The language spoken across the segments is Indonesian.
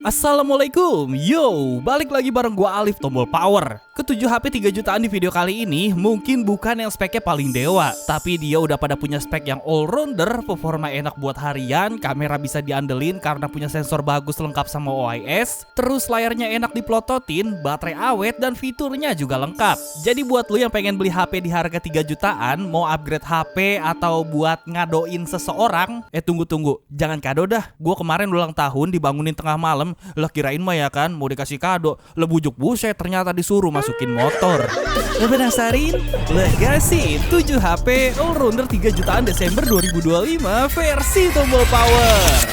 Assalamualaikum, yo, balik lagi bareng gua Alif Tombol Power. Ketujuh HP 3 jutaan di video kali ini mungkin bukan yang speknya paling dewa, tapi dia udah pada punya spek yang all-rounder, performa enak buat harian, kamera bisa diandelin karena punya sensor bagus lengkap sama OIS, terus layarnya enak diplototin, baterai awet, dan fiturnya juga lengkap. Jadi buat lu yang pengen beli HP di harga 3 jutaan, mau upgrade HP atau buat ngadoin seseorang, tunggu, jangan kado dah. Gua kemarin ulang tahun dibangunin tengah malam, lah kirain mah ya kan mau dikasih kado, lah bujuk buset ternyata disuruh masukin motor. Penasarin? Lah gasih 7 HP all-rounder 3 jutaan Desember 2025 versi Tombol Power.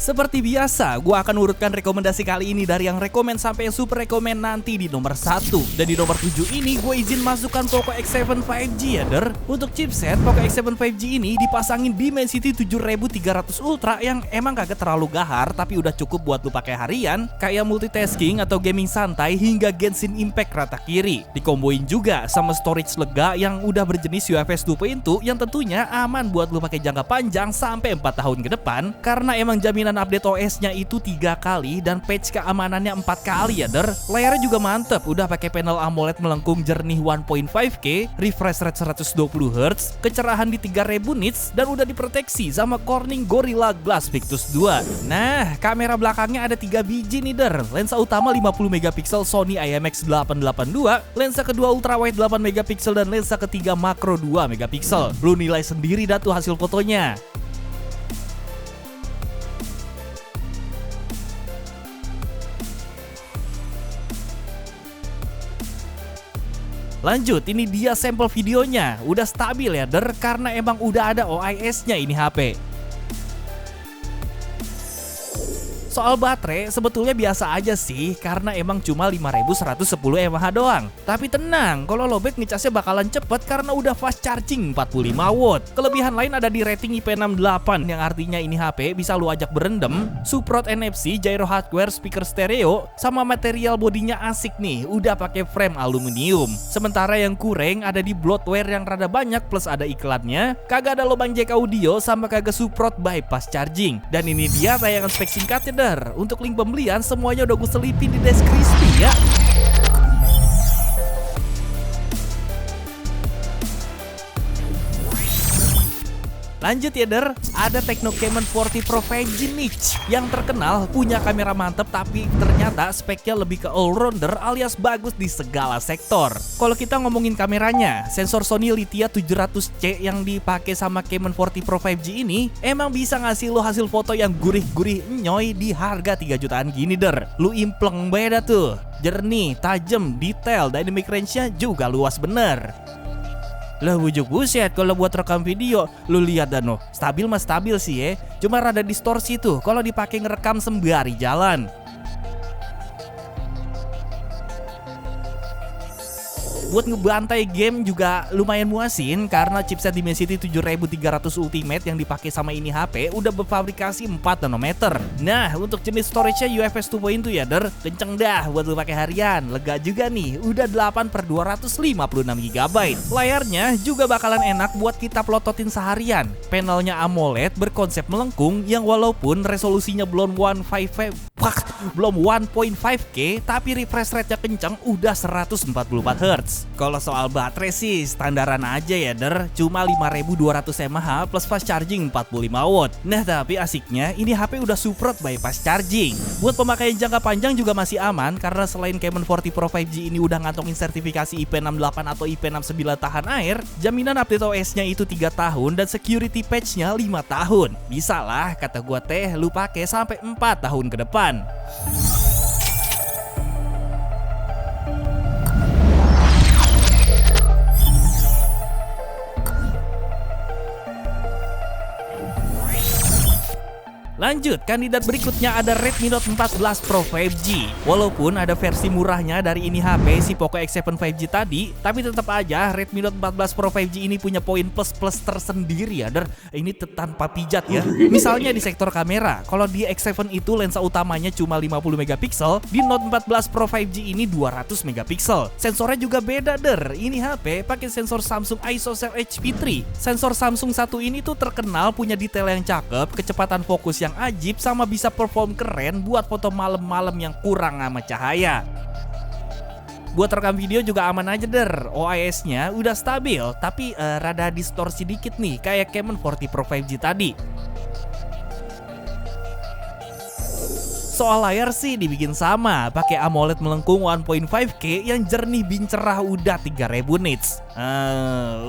Seperti biasa, gue akan urutkan rekomendasi kali ini dari yang rekomen sampai yang super rekomen nanti di nomor 1. Dan di nomor 7 ini gue izin masukkan Poco X7 5G ya der. Untuk chipset, Poco X7 5G ini dipasangin Dimensity 7300 Ultra yang emang kagak terlalu gahar tapi udah cukup buat lu pakai harian, kayak multitasking atau gaming santai hingga Genshin Impact rata kiri. Dikomboin juga sama storage lega yang udah berjenis UFS 2.2 yang tentunya aman buat lu pakai jangka panjang sampai 4 tahun ke depan karena emang jaminan update OS-nya itu 3 kali dan patch keamanannya 4 kali ya der. Layarnya juga mantep, udah pakai panel AMOLED melengkung jernih 1.5K, refresh rate 120Hz, kecerahan di 3000 nits dan udah diproteksi sama Corning Gorilla Glass Victus 2. Nah, kamera belakangnya ada 3 biji nih der. Lensa utama 50MP Sony IMX882, lensa kedua ultrawide 8MP dan lensa ketiga makro 2MP. Lu nilai sendiri dah tuh hasil fotonya. Lanjut, ini dia sampel videonya. Udah stabil ya der, karena emang udah ada OIS-nya ini HP. Soal baterai sebetulnya biasa aja sih karena emang cuma 5110 mAh doang. Tapi tenang, kalau lowbat ngecasnya bakalan cepet karena udah fast charging 45 watt. Kelebihan lain ada di rating IP68 yang artinya ini HP bisa lu ajak berendam, support NFC, gyro hardware, speaker stereo, sama material bodinya asik nih, udah pakai frame aluminium. Sementara yang kurang ada di bloatware yang rada banyak plus ada iklannya, kagak ada lubang jack audio sama kagak support bypass charging. Dan ini dia tayangan spek singkatnya dah. Untuk link pembelian semuanya udah gue selipin di deskripsi ya. Lanjut ya der, ada Tecnocamon 40 Pro 5G Niche yang terkenal punya kamera mantep tapi ternyata speknya lebih ke all-rounder alias bagus di segala sektor. Kalau kita ngomongin kameranya, sensor Sony Lithia 700C yang dipakai sama Camon 40 Pro 5G ini emang bisa ngasih lo hasil foto yang gurih-gurih nyoy di harga 3 jutaan gini der. Lu impleng beda tuh, jernih, tajam, detail, dynamic range-nya juga luas bener. Lah bujuk buset kalau buat rekam video, lu lihat dan no, stabil mah stabil sih ya, cuma rada distorsi tuh kalau dipakai ngerekam sembari jalan. Buat ngebantai game juga lumayan muasin karena chipset Dimensity 7300 Ultimate yang dipakai sama ini HP udah berfabrikasi 4 nanometer. Nah, untuk jenis storage-nya UFS 2.2 ya der, kenceng dah buat lu pakai harian. Lega juga nih, udah 8/256GB. Layarnya juga bakalan enak buat kita plototin seharian. Panelnya AMOLED berkonsep melengkung yang walaupun resolusinya belum 1.5K tapi refresh rate-nya kenceng udah 144Hz. Kalau soal baterai sih standaran aja ya der, cuma 5200 mAh plus fast charging 45 watt. Nah tapi asiknya ini HP udah support bypass charging. Buat pemakaian jangka panjang juga masih aman karena selain Camon 40 Pro 5G ini udah ngantongin sertifikasi IP68 atau IP69 tahan air, jaminan update OS-nya itu 3 tahun dan security patch-nya 5 tahun. Bisa lah kata gua teh lu pakai sampai 4 tahun ke depan. Lanjut, kandidat berikutnya ada Redmi Note 14 Pro 5G. Walaupun ada versi murahnya dari ini HP si Poco X7 5G tadi, tapi tetap aja Redmi Note 14 Pro 5G ini punya poin plus-plus tersendiri ya, ini tanpa pijat ya. Misalnya di sektor kamera, kalau di X7 itu lensa utamanya cuma 50 megapiksel, di Note 14 Pro 5G ini 200 megapiksel. Sensornya juga beda ini HP pakai sensor Samsung ISOCELL HP3. Sensor Samsung satu ini tuh terkenal punya detail yang cakep, kecepatan fokus yang ajib, sama bisa perform keren buat foto malam-malam yang kurang sama cahaya. Buat rekam video juga aman aja OIS-nya udah stabil, tapi rada distorsi dikit nih kayak Camon 40 Pro 5G tadi. Soal layar sih dibikin sama, pakai AMOLED melengkung 1.5K yang jernih bin cerah udah 3000 nits.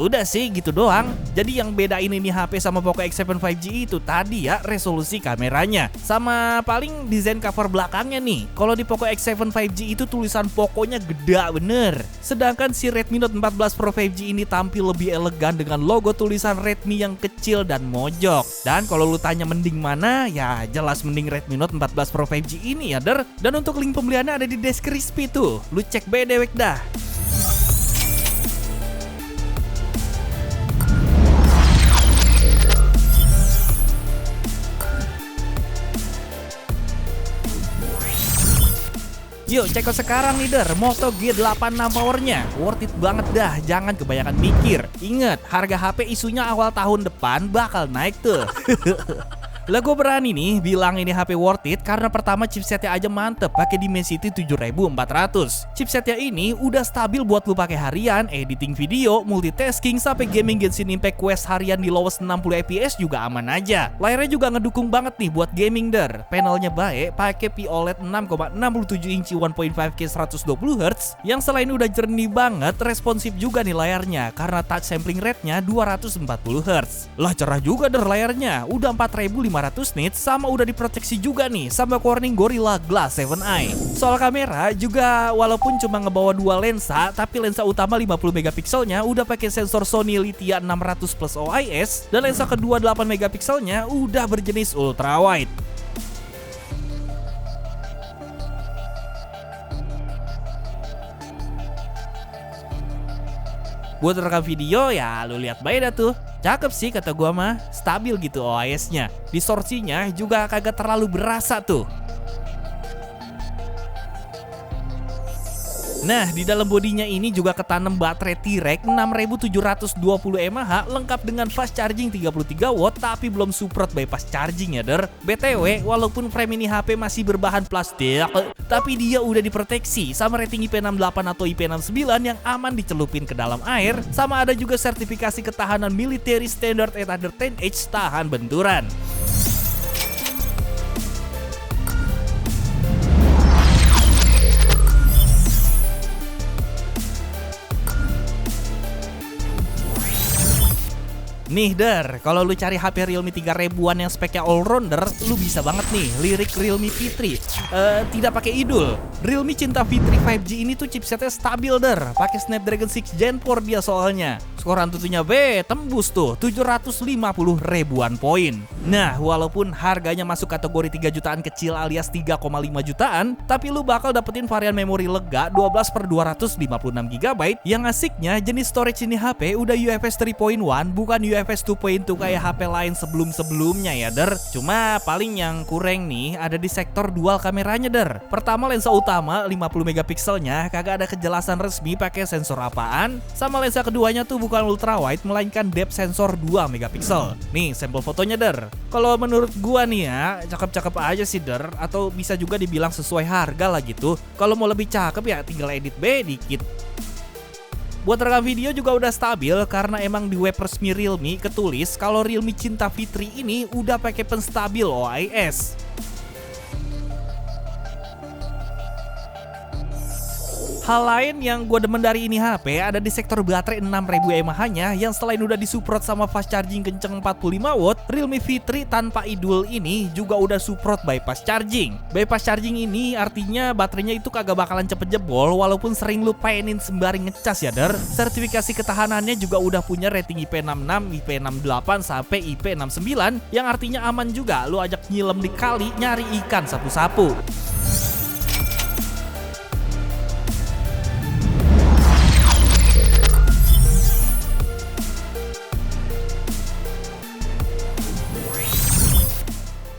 Udah sih gitu doang. Jadi yang bedain ini HP sama Poco X7 5G itu tadi ya resolusi kameranya, sama paling desain cover belakangnya nih. Kalau di Poco X7 5G itu tulisan Poconya gede bener. Sedangkan si Redmi Note 14 Pro 5G ini tampil lebih elegan dengan logo tulisan Redmi yang kecil dan mojok. Dan kalau lu tanya mending mana, ya jelas mending Redmi Note 14 Pro 5G ini ya Dan untuk link pembeliannya ada di deskripsi tuh. Lu cek dewek dah. Yuk cek sekarang nih Moto G86 powernya. Worth it banget dah, jangan kebanyakan mikir. Ingat, harga HP isunya awal tahun depan bakal naik tuh. Lah gue berani nih bilang ini HP worth it karena pertama chipsetnya aja mantep, pakai Dimensity 7400. Chipsetnya ini udah stabil buat lu pakai harian, editing video, multitasking, sampai gaming Genshin Impact Quest harian di lowest 60 fps juga aman aja. Layarnya juga ngedukung banget nih buat gaming Panelnya baik, pakai POLED 6,67 inci 1.5K 120Hz yang selain udah jernih banget, responsif juga nih layarnya karena touch sampling rate-nya 240Hz. Lah cerah juga layarnya, udah 4500 nits, sama udah diproteksi juga nih sama Corning Gorilla Glass 7 Eye. Soal kamera juga walaupun cuma ngebawa dua lensa, tapi lensa utama 50 megapikselnya udah pakai sensor Sony Lithia 600 plus OIS, dan lensa kedua 8 megapikselnya udah berjenis ultra wide. Buat rekam video ya lu lihat baik dah tuh. Cakep sih kata gua mah, stabil gitu OIS-nya. Distorsinya juga kagak terlalu berasa tuh. Nah, di dalam bodinya ini juga ketanam baterai T-Rex 6720 mAh lengkap dengan fast charging 33 watt, tapi belum support bypass charging ya BTW, walaupun frame ini HP masih berbahan plastik, tapi dia udah diproteksi sama rating IP68 atau IP69 yang aman dicelupin ke dalam air, sama ada juga sertifikasi ketahanan military standard at under 10H tahan benturan. Nih kalau lu cari HP Realme 3000-an yang speknya all-rounder, lu bisa banget nih lirik Realme V3. Tidak pakai idul. Realme Cinta V3 5G ini tuh chipsetnya stabil pakai Snapdragon 6 Gen 4 dia soalnya. Skor Antutunya tembus tuh 750 ribuan poin. Nah, walaupun harganya masuk kategori 3 jutaan kecil alias 3,5 jutaan, tapi lu bakal dapetin varian memori lega 12/256GB. Yang asiknya jenis storage ini HP udah UFS 3.1 bukan UFS 2.2 kayak HP lain sebelum-sebelumnya ya Cuma paling yang kurang nih ada di sektor dual kameranya Pertama, lensa utama 50 megapikselnya kagak ada kejelasan resmi pakai sensor apaan. Sama lensa keduanya tuh bukan ultra wide melainkan depth sensor 2 megapiksel. Nih sampel fotonya Kalau menurut gua nih ya, cakep-cakep aja sih atau bisa juga dibilang sesuai harga lah gitu. Kalau mau lebih cakep ya tinggal edit dikit. Buat rekam video juga udah stabil karena emang di web resmi Realme ketulis kalau Realme Cinta V3 ini udah pakai penstabil OIS. Hal lain yang gue demen dari ini HP ada di sektor baterai 6000 mAh-nya yang selain udah disupport sama fast charging kenceng 45 watt, Realme V3 tanpa e-dual ini juga udah support bypass charging. Bypass charging ini artinya baterainya itu kagak bakalan cepet jebol walaupun sering lu pengen sembari ngecas ya der. Sertifikasi ketahanannya juga udah punya rating IP66, IP68 sampai IP69 yang artinya aman juga lu ajak nyilam di kali nyari ikan sapu-sapu.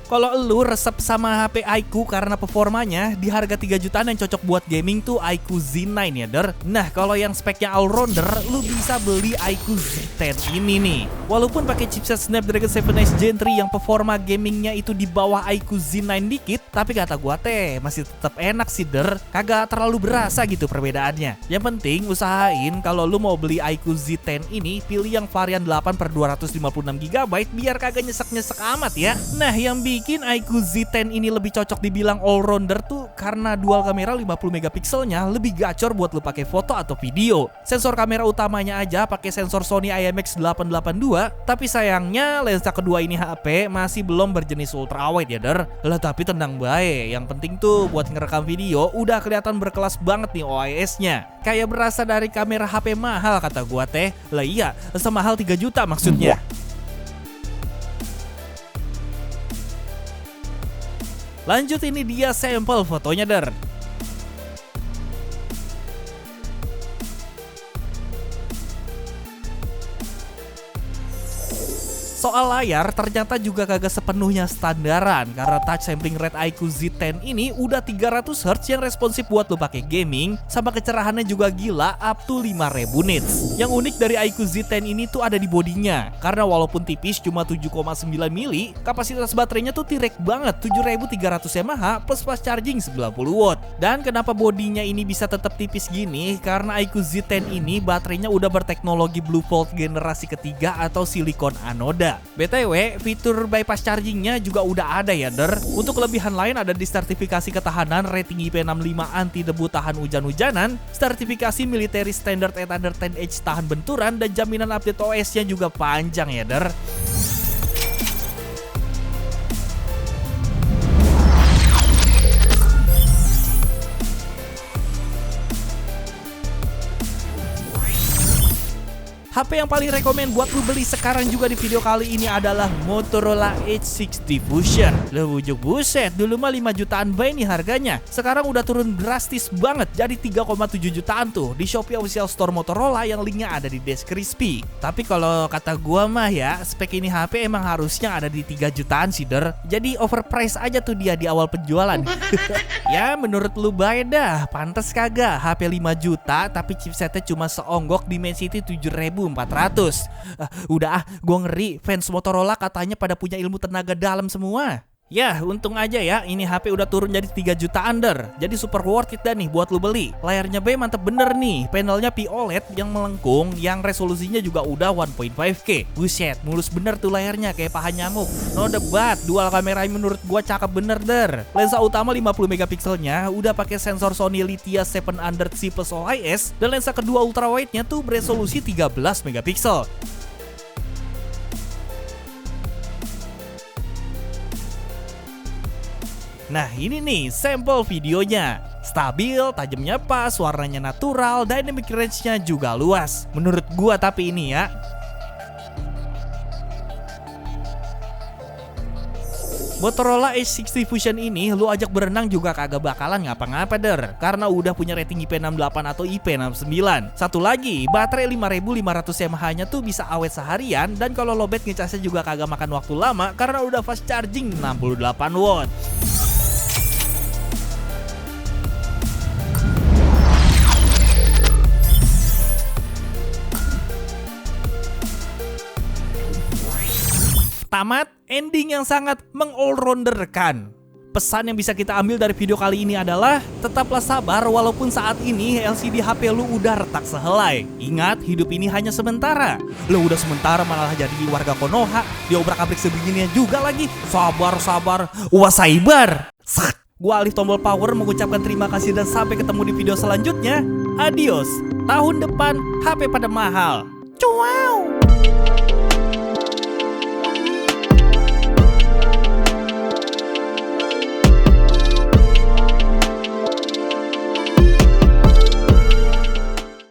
Kalau lu resep sama HP iQOO karena performanya, di harga 3 jutaan yang cocok buat gaming tuh iQOO Z9 ya der. Nah kalau yang speknya all-rounder, lu bisa beli iQOO Z10 ini nih. Walaupun pakai chipset Snapdragon 7X Gen 3 yang performa gamingnya itu di bawah iQOO Z9 dikit, tapi kata gua teh masih tetap enak sih der. Kagak terlalu berasa gitu perbedaannya. Yang penting usahain kalau lu mau beli iQOO Z10 ini, pilih yang varian 8/256GB biar kagak nyesek-nyesek amat ya. Nah yang bikin iQOO Z10 ini lebih cocok dibilang all-rounder tuh karena dual kamera 50 megapikselnya lebih gacor buat lu pakai foto atau video. Sensor kamera utamanya aja pakai sensor Sony IMX882, tapi sayangnya lensa kedua ini HP masih belum berjenis ultrawide ya der. Lah tapi tenang bae, yang penting tuh buat ngerekam video udah kelihatan berkelas banget nih OIS-nya. Kayak berasa dari kamera HP mahal kata gua teh. Lah iya, semahal 3 juta maksudnya. Lanjut ini dia sampel fotonya der. Soal layar ternyata juga kagak sepenuhnya standaran karena touch sampling rate iQOO Z10 ini udah 300Hz yang responsif buat lo pakai gaming, sama kecerahannya juga gila up to 5000 nits. Yang unik dari iQOO Z10 ini tuh ada di bodinya, karena walaupun tipis cuma 7,9 mili, kapasitas baterainya tuh tirek banget 7300 mAh plus fast charging 90 watt. Dan kenapa bodinya ini bisa tetap tipis gini? Karena iQOO Z10 ini baterainya udah berteknologi BlueVolt generasi ketiga atau silikon anoda. BTW, fitur bypass chargingnya juga udah ada ya der. Untuk kelebihan lain ada di sertifikasi ketahanan rating IP65 anti debu tahan hujan-hujanan, sertifikasi military standard 810H tahan benturan, dan jaminan update OS-nya juga panjang ya der. HP yang paling rekomen buat lu beli sekarang juga di video kali ini adalah Motorola H60 Fusion. Lu bujuk buset, dulu mah 5 jutaan bay nih harganya. Sekarang udah turun drastis banget jadi 3,7 jutaan tuh di Shopee Official Store Motorola yang linknya ada di deskripsi. Tapi kalau kata gua mah ya, spek ini HP emang harusnya ada di 3 jutaan sih der. Jadi overprice aja tuh dia di awal penjualan. Ya menurut lu bay dah, pantes kagak HP 5 juta tapi chipsetnya cuma seonggok Dimensity 7400. Udah gue ngeri, fans Motorola katanya pada punya ilmu tenaga dalam semua. Ya untung aja ya ini HP udah turun jadi 3 juta under. Jadi super worth it dah nih buat lu beli. Layarnya B mantep bener nih. Panelnya POLED yang melengkung, yang resolusinya juga udah 1.5K. Buset, mulus bener tuh layarnya kayak paha nyamuk. No debat, dual kamera menurut gua cakep bener der. Lensa utama 50 megapikselnya udah pakai sensor Sony Lithia 700C plus OIS, dan lensa kedua ultrawide-nya tuh beresolusi 13 megapiksel. Nah ini nih sampel videonya. Stabil, tajamnya pas, warnanya natural, dynamic range-nya juga luas. Menurut gua tapi ini ya. Motorola H60 Fusion ini lu ajak berenang juga kagak bakalan ngapa-ngapa der, karena udah punya rating IP68 atau IP69. Satu lagi, baterai 5500 mAh-nya tuh bisa awet seharian, dan kalau lowbat ngecasnya juga kagak makan waktu lama karena udah fast charging 68 watt. Tamat, ending yang sangat meng-all-rounderkan. Pesan yang bisa kita ambil dari video kali ini adalah tetaplah sabar walaupun saat ini LCD HP lu udah retak sehelai. Ingat, hidup ini hanya sementara. Lu udah sementara malah jadi warga Konoha, diobrak-abrik sebegininya juga lagi. Sabar, wasaibar. Gua Alif tombol power mengucapkan terima kasih dan sampai ketemu di video selanjutnya. Adios. Tahun depan HP pada mahal. Ciao.